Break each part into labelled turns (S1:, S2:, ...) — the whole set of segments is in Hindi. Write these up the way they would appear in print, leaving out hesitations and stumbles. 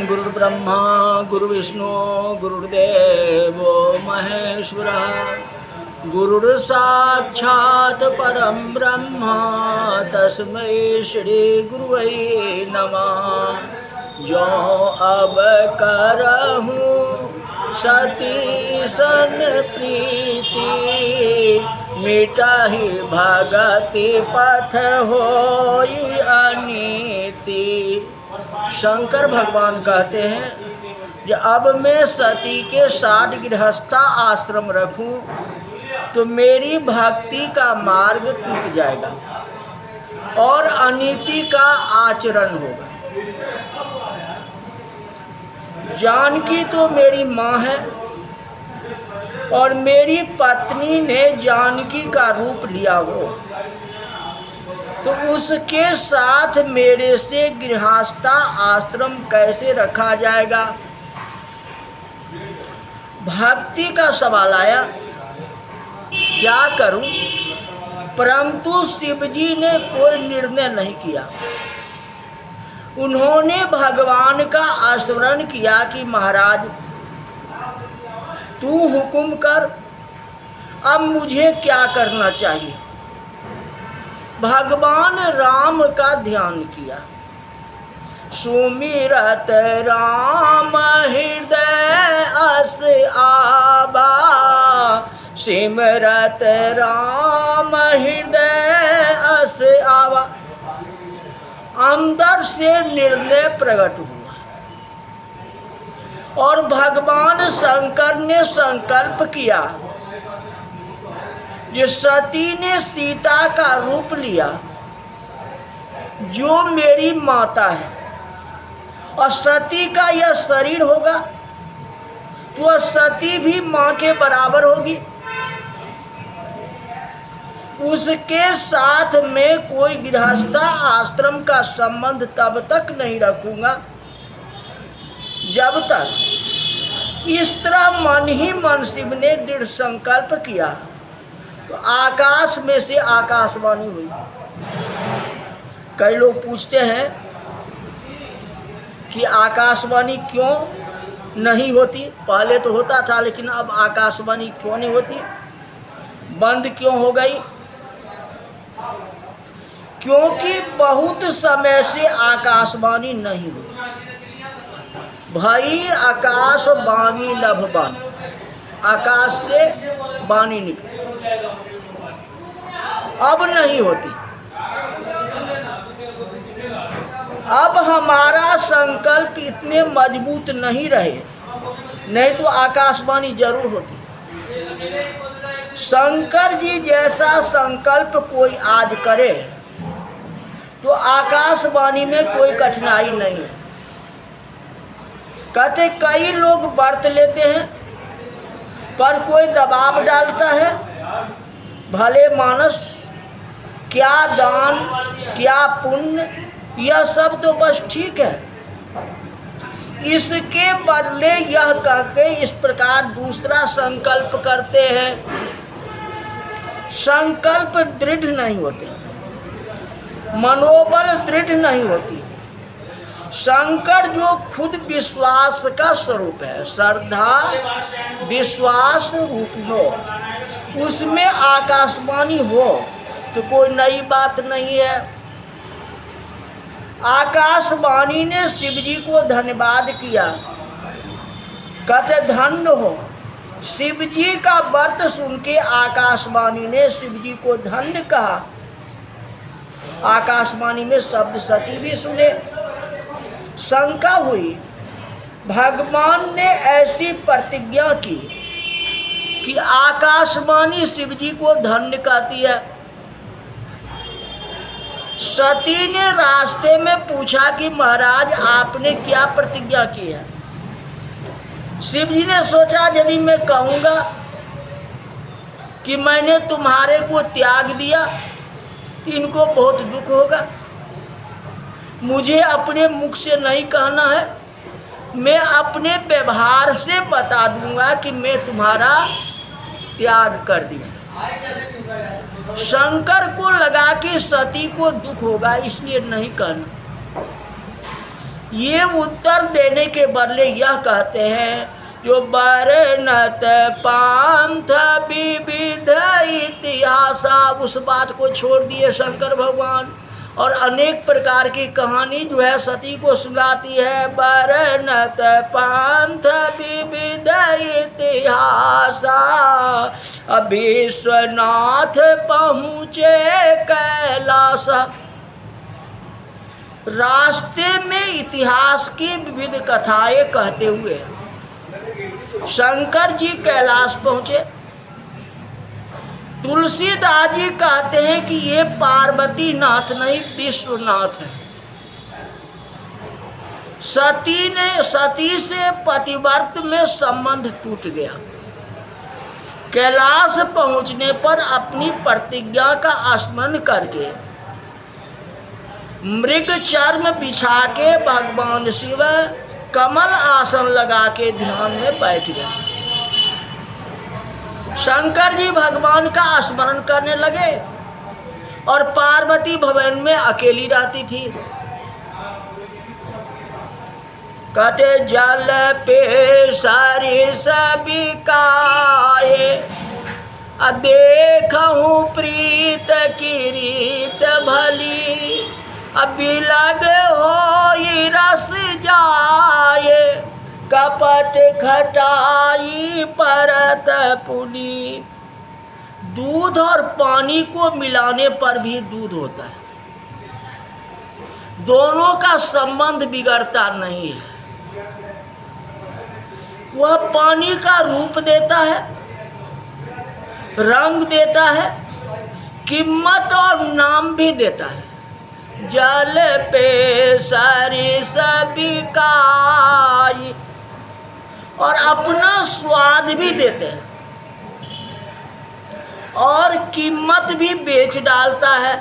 S1: गुरुर्ब्रह्मा गुरुर्विष्णु गुरुर्देवो महेश्वरः गुरुर्साक्षात् परं ब्रह्म तस्मै श्री गुरुवे नमः। जो अब करहूँ सती सन प्रीति मिटाही भगति पथ होई अनीति। शंकर भगवान कहते हैं कि अब मैं सती के 60 गृहस्था आश्रम रखूं तो मेरी भक्ति का मार्ग टूट जाएगा और अनीति का आचरण होगा। जानकी तो मेरी माँ है और मेरी पत्नी ने जानकी का रूप लिया हो, तो उसके साथ मेरे से गृहस्था आश्रम कैसे रखा जाएगा। भक्ति का सवाल आया, क्या करूं? परंतु शिवजी ने कोई निर्णय नहीं किया। उन्होंने भगवान का स्मरण किया कि महाराज तू हुक्म कर, अब मुझे क्या करना चाहिए। भगवान राम का ध्यान किया। सुमिरत राम हृदय अस आबा, सिमरत राम हृदय अस आबा। अंदर से निर्णय प्रकट हुआ और भगवान शंकर ने संकल्प किया। ये सती ने सीता का रूप लिया जो मेरी माता है, और सती का यह शरीर होगा तो सती भी माँ के बराबर होगी। उसके साथ में कोई गृहस्था आश्रम का संबंध तब तक नहीं रखूंगा जब तक। इस तरह मन ही मन शिव ने दृढ़ संकल्प किया तो आकाश में से आकाशवाणी हुई। कई लोग पूछते हैं कि आकाशवाणी क्यों नहीं होती। पहले तो होता था लेकिन अब आकाशवाणी क्यों नहीं होती, बंद क्यों हो गई? क्योंकि बहुत समय से आकाशवाणी नहीं हुई। भाई आकाश वाणी लभवान, आकाश से वाणी निकली, अब नहीं होती। अब हमारा संकल्प इतने मजबूत नहीं रहे, नहीं तो आकाशवाणी जरूर होती। शंकर जी जैसा संकल्प कोई आज करे तो आकाशवाणी में कोई कठिनाई नहीं है। कहते कई लोग व्रत लेते हैं पर कोई दबाव डालता है। भले मानस, क्या दान क्या पुण्य, यह सब तो बस ठीक है। इसके बदले यह कहके इस प्रकार दूसरा संकल्प करते हैं। संकल्प दृढ़ नहीं होते, मनोबल दृढ़ नहीं होती। शंकर जो खुद विश्वास का स्वरूप है, श्रद्धा विश्वास रूपिणो, उसमें आकाशवाणी हो तो कोई नई बात नहीं है। आकाशवाणी ने शिवजी को धन्यवाद किया, कहते धन्य हो। शिवजी का व्रत सुन के आकाशवाणी ने शिवजी को धन्य कहा। आकाशवाणी में शब्द सती भी सुने। शंका हुई, भगवान ने ऐसी प्रतिज्ञा की कि आकाशवाणी शिवजी को धन्य कहती है। सती ने रास्ते में पूछा कि महाराज आपने क्या प्रतिज्ञा की है। शिवजी ने सोचा यदि मैं कहूँगा कि मैंने तुम्हारे को त्याग दिया, इनको बहुत दुख होगा। मुझे अपने मुख से नहीं कहना है, मैं अपने व्यवहार से बता दूंगा कि मैं तुम्हारा त्याग कर दिया। शंकर को लगा कि सती को दुख होगा, इसलिए नहीं कहना। ये उत्तर देने के बदले यह कहते हैं, जो बरनत पांथ विविध इतिहासा, उस बात को छोड़ दिए शंकर भगवान और अनेक प्रकार की कहानी जो है सती को सुनाती है। बरनत पांथ विविध इतिहासा, विश्वनाथ पहुँचे कैलास। रास्ते में इतिहास की विविध कथाएं कहते हुए शंकर जी कैलाश पहुंचे। तुलसीदास जी कहते हैं कि ये पार्वती नाथ नहीं, विश्वनाथ है। सती से पतिव्रत में संबंध टूट गया। कैलाश पहुंचने पर अपनी प्रतिज्ञा का स्मरण करके मृग चर्म बिछा के भगवान शिव कमल आसन लगा के ध्यान में बैठ गए। शंकर जी भगवान का स्मरण करने लगे और पार्वती भवन में अकेली रहती थी। कटे जल पे सरिस बिकाए, देखूं प्रीत की रीत भली, बिलग होई रस जाए, कपट खटाई परत पुनी। दूध और पानी को मिलाने पर भी दूध होता है, दोनों का संबंध बिगड़ता नहीं है। वह पानी का रूप देता है, रंग देता है, कीमत और नाम भी देता है। जल पे सरिस बिकाई, और अपना स्वाद भी देते हैं और कीमत भी बेच डालता है।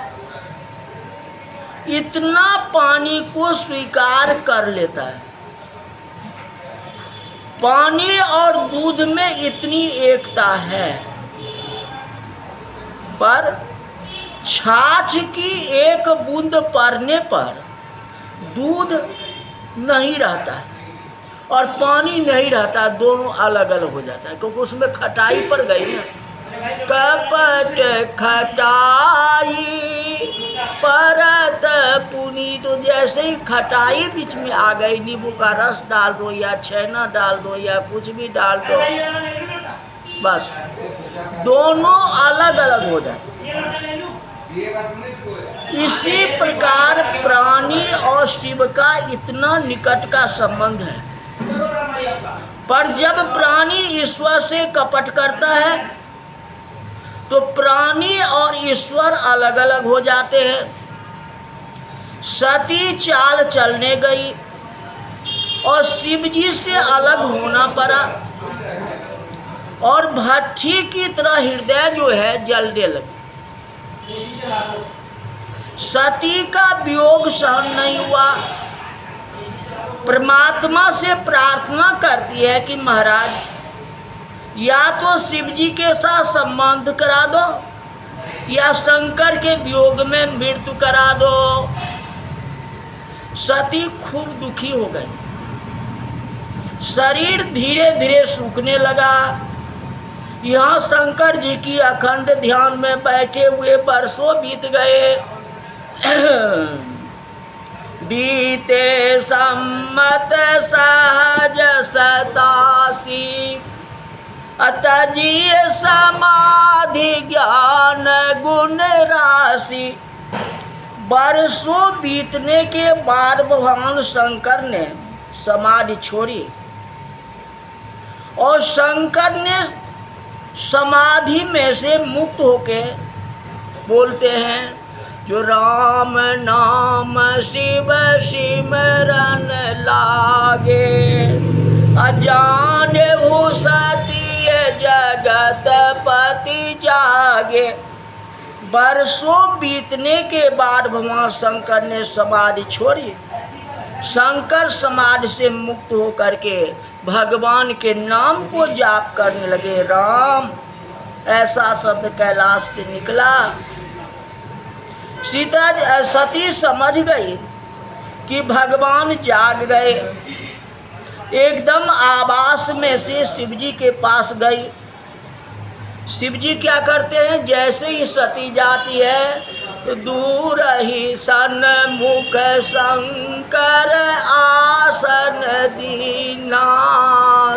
S1: इतना पानी को स्वीकार कर लेता है। पानी और दूध में इतनी एकता है, पर छाछ की एक बूंद पड़ने पर दूध नहीं रहता है और पानी नहीं रहता, दोनों अलग अलग हो जाता है, क्योंकि उसमें खटाई पड़ गई ना। कपट खटाई परत पुनी, तो जैसे ही खटाई बीच में आ गई, नींबू का रस डाल दो या छेना डाल दो या कुछ भी डाल दो, बस दोनों अलग अलग हो जाते। इसी प्रकार प्राणी और शिव का इतना निकट का संबंध है, पर जब प्राणी ईश्वर से कपट करता है तो प्राणी और ईश्वर अलग अलग हो जाते हैं। सती चाल चलने गई और शिव जी से अलग होना पड़ा, और भट्ठी की तरह हृदय जो है जलने लगी। सती का वियोग सहन नहीं हुआ। परमात्मा से प्रार्थना करती है कि महाराज, या तो शिव जी के साथ संबंध करा दो या शंकर के वियोग में मृत्यु करा दो। सती खूब दुखी हो गई, शरीर धीरे धीरे सूखने लगा। यहाँ शंकर जी की अखंड ध्यान में बैठे हुए वर्षों बीत गए। बीते सम्मत सहज 87, अतजी समाधि ज्ञान गुण राशि। वर्षों बीतने के बाद भगवान शंकर ने समाधि छोड़ी और शंकर ने समाधि में से मुक्त होके बोलते हैं, जो राम नाम शिव सिमरन लागे, अजाने हो सती जगत पति जागे। वर्षों बीतने के बाद भगवान शंकर ने समाधि छोड़ी। शंकर समाधि से मुक्त होकर के भगवान के नाम को जाप करने लगे। राम ऐसा शब्द कैलाश से निकला। सती समझ गई कि भगवान जाग गए। एकदम आवास में से शिव जी के पास गई। शिव जी क्या करते हैं, जैसे ही सती जाती है, दूर ही सन्मुख शंकर आसन दीना,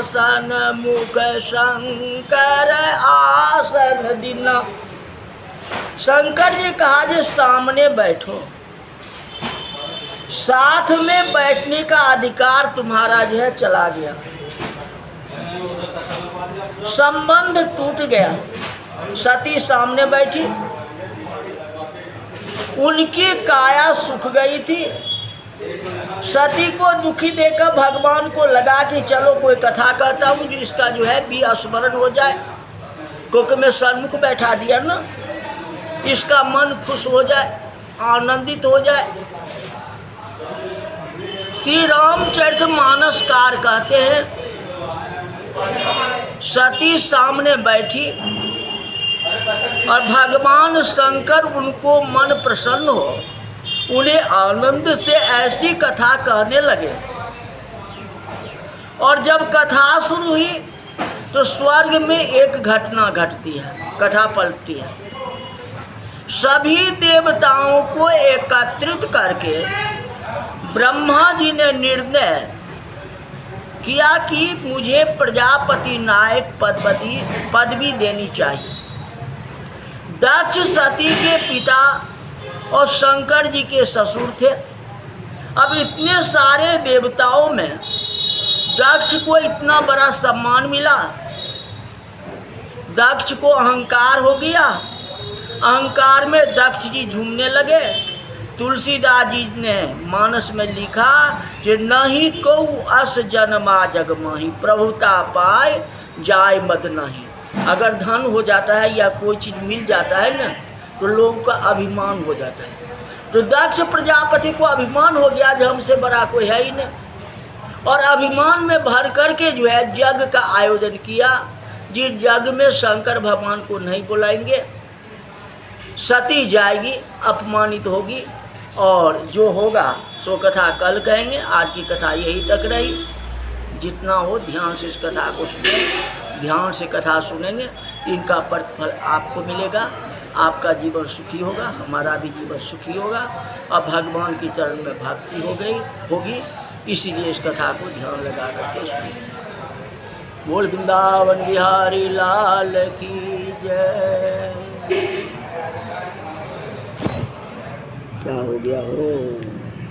S1: सन्मुख शंकर आसन दीना। शंकर जी कहा जे सामने बैठो, साथ में बैठने का अधिकार तुम्हारा जो है चला गया, संबंध टूट गया। सती सामने बैठी, उनकी काया सूख गई थी। सती को दुखी देखकर भगवान को लगा कि चलो कोई कथा कहता हूँ जो इसका जो है भी स्मरण हो जाए, क्योंकि मैं सन्मुख बैठा दिया ना, इसका मन खुश हो जाए, आनंदित हो जाए। श्री रामचरितमानस कार कहते हैं, सती सामने बैठी और भगवान शंकर उनको मन प्रसन्न हो, उन्हें आनंद से ऐसी कथा कहने लगे। और जब कथा शुरू हुई तो स्वर्ग में एक घटना घटती है, कथा पलटती है। सभी देवताओं को एकत्रित करके ब्रह्मा जी ने निर्णय किया कि मुझे प्रजापति नायक पदवी देनी चाहिए। दक्ष सती के पिता और शंकर जी के ससुर थे। अब इतने सारे देवताओं में दक्ष को इतना बड़ा सम्मान मिला, दक्ष को अहंकार हो गया। अहंकार में दक्ष जी झूमने लगे। तुलसीदास जी ने मानस में लिखा कि नहीं को अस जन्मा जग माही, प्रभुता पाए जाय मद नहीं। अगर धन हो जाता है या कोई चीज़ मिल जाता है ना, तो लोगों का अभिमान हो जाता है। तो दक्ष प्रजापति को अभिमान हो गया कि हमसे बड़ा कोई है ही नहीं, और अभिमान में भर करके जो है यज्ञ का आयोजन किया। जिस यज्ञ में शंकर भगवान को नहीं बुलाएंगे, सती जाएगी, अपमानित होगी, और जो होगा सो कथा कल कहेंगे। आज की कथा यही तक रही। जितना हो ध्यान से इस कथा को सुने, ध्यान से कथा सुनेंगे, इनका प्रतिफल आपको मिलेगा। आपका जीवन सुखी होगा, हमारा भी जीवन सुखी होगा, और भगवान के चरण में भक्ति होगी। इसीलिए इस कथा को ध्यान लगा करके सुनिए। बोल वृंदावन बिहारी लाल की जय। क्या हो गया हो।